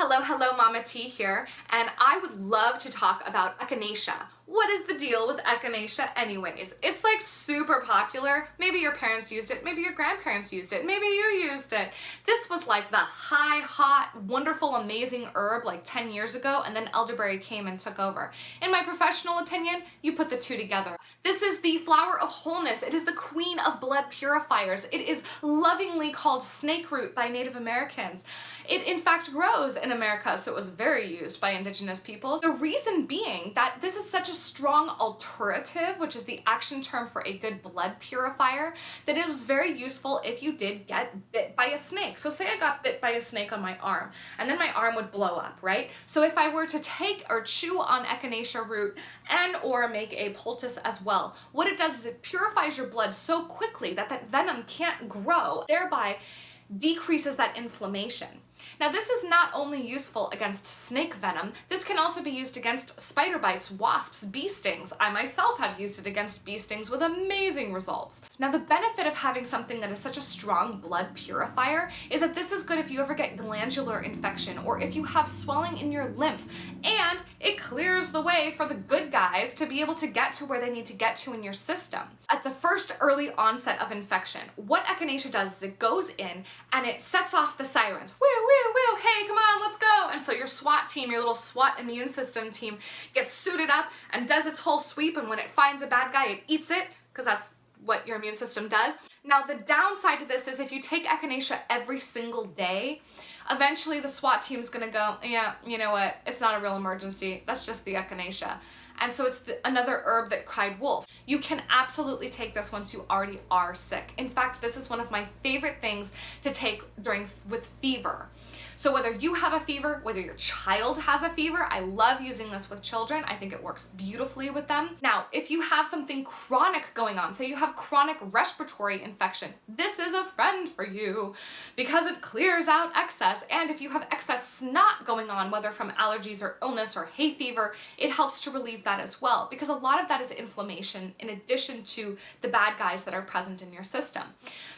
Hello, hello, Mama T here, and I would love to talk about Echinacea. What is the deal with Echinacea anyways? It's like super popular. Maybe your parents used it, maybe your grandparents used it, maybe you used it. This was like the high, hot, wonderful, amazing herb like 10 years ago, and then elderberry came and took over. In my professional opinion, you put the two together. This is the flower of wholeness. It is the queen of blood purifiers. It is lovingly called snake root by Native Americans. It in fact grows in America, so it was very used by indigenous peoples. The reason being that this is such a strong alternative, which is the action term for a good blood purifier, that it was very useful if you did get bit by a snake. So say I got bit by a snake on my arm, and then my arm would blow up, right? So if I were to take or chew on Echinacea root and or make a poultice as well, what it does is it purifies your blood so quickly that that venom can't grow, thereby decreases that inflammation. Now this is not only useful against snake venom, this can also be used against spider bites, wasps, bee stings. I myself have used it against bee stings with amazing results. Now the benefit of having something that is such a strong blood purifier is that this is good if you ever get glandular infection or if you have swelling in your lymph, and it clears the way for the good guys to be able to get to where they need to get to in your system. At the first early onset of infection, what Echinacea does is it goes in and it sets off the sirens. Woo, woo, woo, hey, come on, let's go. And so your SWAT team, your little SWAT immune system team gets suited up and does its whole sweep, and when it finds a bad guy, it eats it, because that's what your immune system does. Now the downside to this is if you take Echinacea every single day, eventually the SWAT team's gonna go, yeah, you know what, it's not a real emergency, that's just the Echinacea. And so it's another herb that cried wolf. You can absolutely take this once you already are sick. In fact, this is one of my favorite things to take with fever. So whether you have a fever, whether your child has a fever, I love using this with children. I think it works beautifully with them. Now, if you have something chronic going on, say you have chronic respiratory infection, this is a friend for you because it clears out excess. And if you have excess snot going on, whether from allergies or illness or hay fever, it helps to relieve that as well, because a lot of that is inflammation in addition to the bad guys that are present in your system.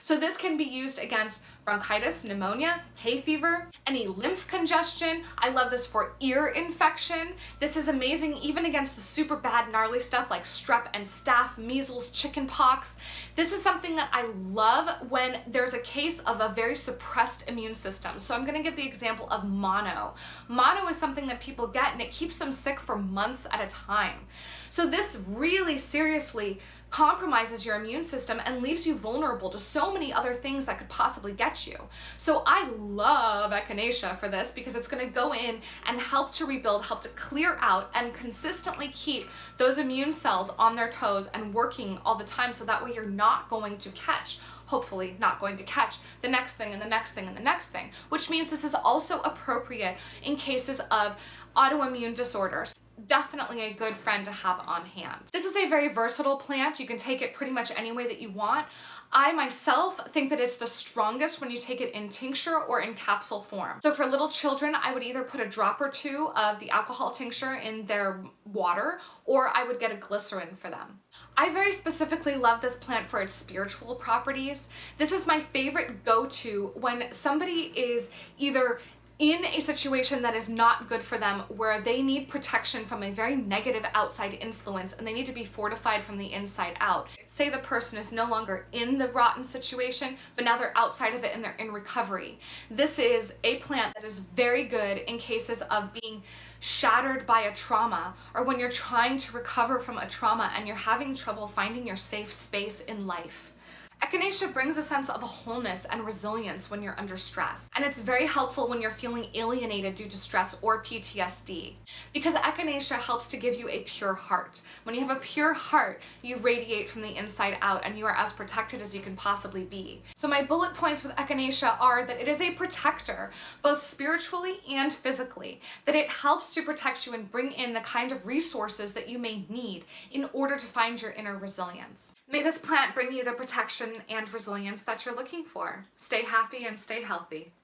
So this can be used against bronchitis, pneumonia, hay fever, any lymph congestion. I love this for ear infection. This is amazing even against the super bad gnarly stuff like strep and staph, measles, chicken pox. This is something that I love when there's a case of a very suppressed immune system. So I'm going to give the example of mono. Mono is something that people get and it keeps them sick for months at a time. So this really seriously compromises your immune system and leaves you vulnerable to so many other things that could possibly get you. So I love Echinacea for this because it's going to go in and help to rebuild, help to clear out, and consistently keep those immune cells on their toes and working all the time, so that way you're not going to catch, hopefully not going to catch, the next thing and the next thing and the next thing, which means this is also appropriate in cases of autoimmune disorders. Definitely a good friend to have on hand. This is a very versatile plant. You can take it pretty much any way that you want. I myself think that it's the strongest when you take it in tincture or in capsule form. So for little children, I would either put a drop or two of the alcohol tincture in their water, or I would get a glycerin for them. I very specifically love this plant for its spiritual properties. This is my favorite go-to when somebody is either in a situation that is not good for them, where they need protection from a very negative outside influence and they need to be fortified from the inside out. Say the person is no longer in the rotten situation, but now they're outside of it and they're in recovery. This is a plant that is very good in cases of being shattered by a trauma, or when you're trying to recover from a trauma and you're having trouble finding your safe space in life. Echinacea brings a sense of a wholeness and resilience when you're under stress, and it's very helpful when you're feeling alienated due to stress or PTSD, because Echinacea helps to give you a pure heart. When you have a pure heart, you radiate from the inside out and you are as protected as you can possibly be. So my bullet points with Echinacea are that it is a protector, both spiritually and physically, that it helps to protect you and bring in the kind of resources that you may need in order to find your inner resilience. May this plant bring you the protection and resilience that you're looking for. Stay happy and stay healthy.